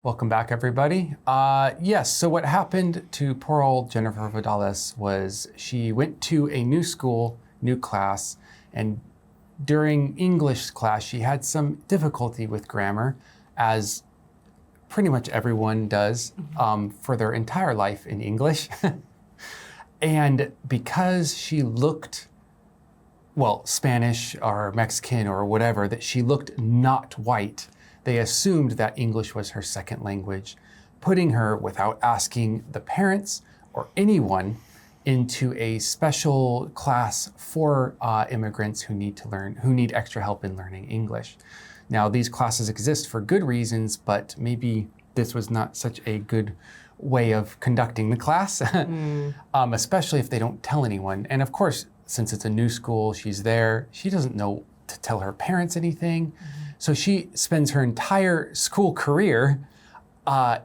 Welcome back, everybody. Yes, so what happened to poor old Jennifer Vidales was she went to a new school, new class, and during English class, she had some difficulty with grammar, as pretty much everyone does for their entire life in English. And because she looked, well, Spanish or Mexican or whatever, that she looked not white, they assumed that English was her second language, putting her, without asking the parents or anyone, into a special class for immigrants who need extra help in learning English. Now, these classes exist for good reasons, but maybe this was not such a good way of conducting the class, especially if they don't tell anyone. And of course, since it's a new school, she's there, she doesn't know to tell her parents anything. So she spends her entire school career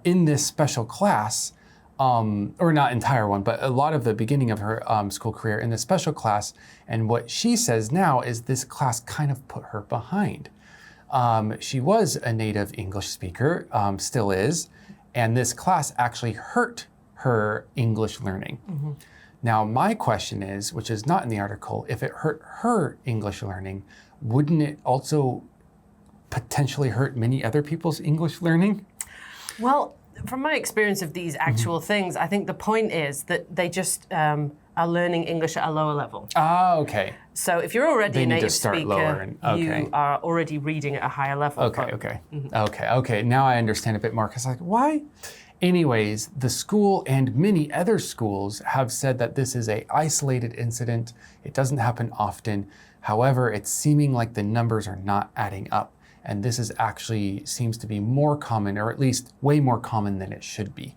in this special class, or not entire one, but a lot of the beginning of her school career in this special class. And what she says now is this class kind of put her behind. She was a native English speaker, still is, and this class actually hurt her English learning. Now, my question is, which is not in the article, if it hurt her English learning, wouldn't it also potentially hurt many other people's English learning? Well, from my experience of these actual things, I think the point is that they just are learning English at a lower level. Ah, okay. So if you're already a native speaker, okay. you are already reading at a higher level. Okay. Now I understand a bit more, because why? Anyways, the school and many other schools have said that this is an isolated incident. It doesn't happen often. However, it's seeming like the numbers are not adding up. And this is actually seems to be more common, or at least way more common than it should be.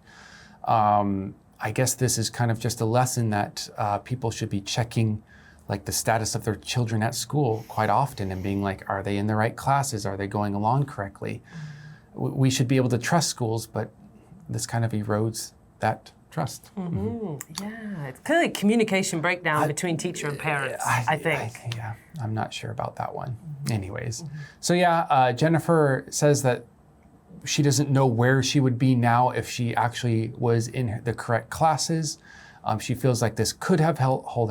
I guess this is kind of just a lesson that people should be checking like the status of their children at school quite often and being like, are they in the right classes? Are they going along correctly? We should be able to trust schools, but this kind of erodes that trust. Yeah, it's clearly communication breakdown between teacher and parents, I think. Yeah, I'm not sure about that one. Anyways, so yeah, Jennifer says that she doesn't know where she would be now if she actually was in the correct classes. She feels like this could have held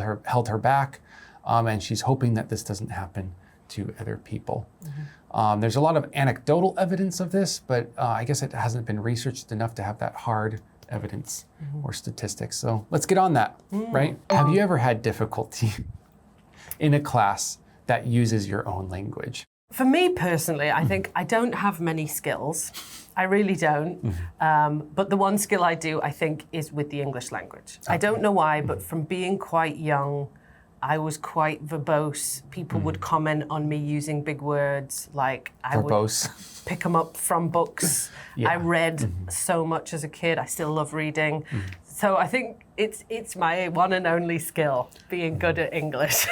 her back, and she's hoping that this doesn't happen to other people. There's a lot of anecdotal evidence of this, but I guess it hasn't been researched enough to have that hard evidence or statistics. So let's get on that, right? Have you ever had difficulty in a class that uses your own language? For me personally, I think I don't have many skills. I really don't. But the one skill I do, I think, is with the English language. I don't know why, but from being quite young, I was quite verbose. People would comment on me using big words, like I would pick them up from books. I read so much as a kid. I still love reading. So I think it's my one and only skill, being good at English,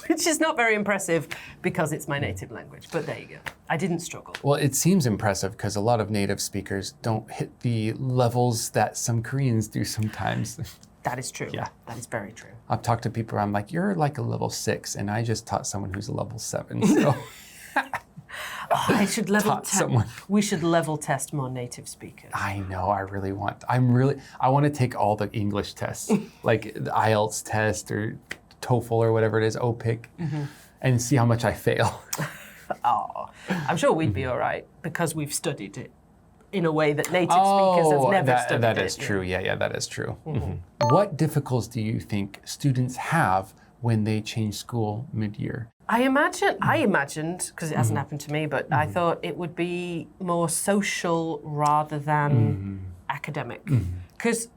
which is not very impressive because it's my native language. But there you go. I didn't struggle. Well, it seems impressive because a lot of native speakers don't hit the levels that some Koreans do sometimes. That is true. Yeah. That is very true. I've talked to people, I'm like, you're like a level 6, and I just taught someone who's a level 7. So I should level test. We should level test more native speakers. I know, I want to take all the English tests, like the IELTS test or TOEFL or whatever it is, OPIC, and see how much I fail. I'm sure we'd be all right because we've studied it in a way that native speakers have never studied it. That is true. Yeah, that is true. What difficulties do you think students have when they change school mid-year? I imagined, because it hasn't happened to me, but I thought it would be more social rather than academic. Because,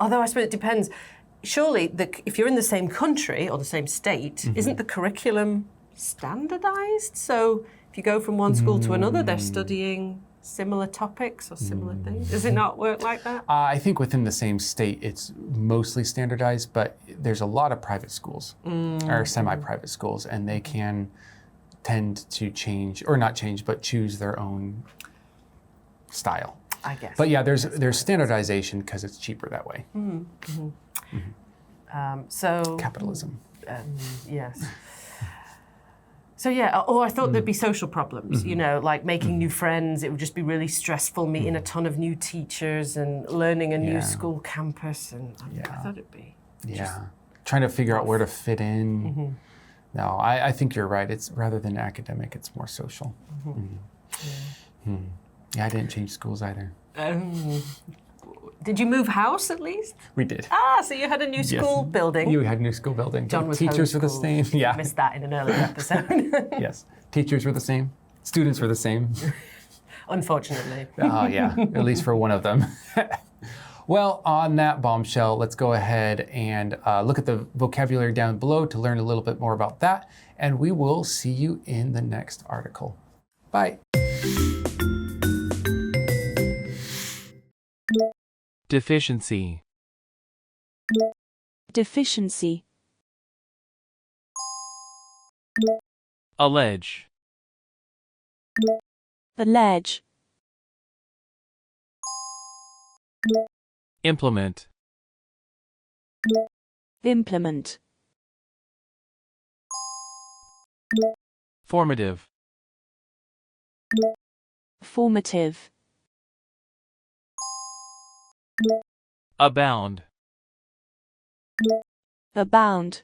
although I suppose it depends, surely if you're in the same country or the same state, isn't the curriculum standardized? So if you go from one school to another, they're studying similar topics or similar things? Does it not work like that? I think within the same state, it's mostly standardized, but there's a lot of private schools or semi-private schools, and they can tend to change, or not change, but choose their own style. I guess. But yeah, there's standardization because it's cheaper that way. So capitalism. Yes. So yeah, or I thought there'd be social problems, you know, like making new friends. It would just be really stressful, meeting a ton of new teachers and learning a new school campus. And I thought it'd be trying to figure out where to fit in. No, I think you're right. It's rather than academic, it's more social. Yeah, I didn't change schools either. Did you move house at least? We did. So you had a new school building. You had a new school building. John was teachers were the homeschooled. same. Yeah. Missed that in an earlier episode. Yes. Teachers were the same. Students were the same. Unfortunately. Oh, yeah. At least for one of them. Well, on that bombshell, let's go ahead and look at the vocabulary down below to learn a little bit more about that. And we will see you in the next article. Bye. Deficiency. Deficiency. Allege. Allege. Implement. Implement. Formative. Formative. Abound. Abound.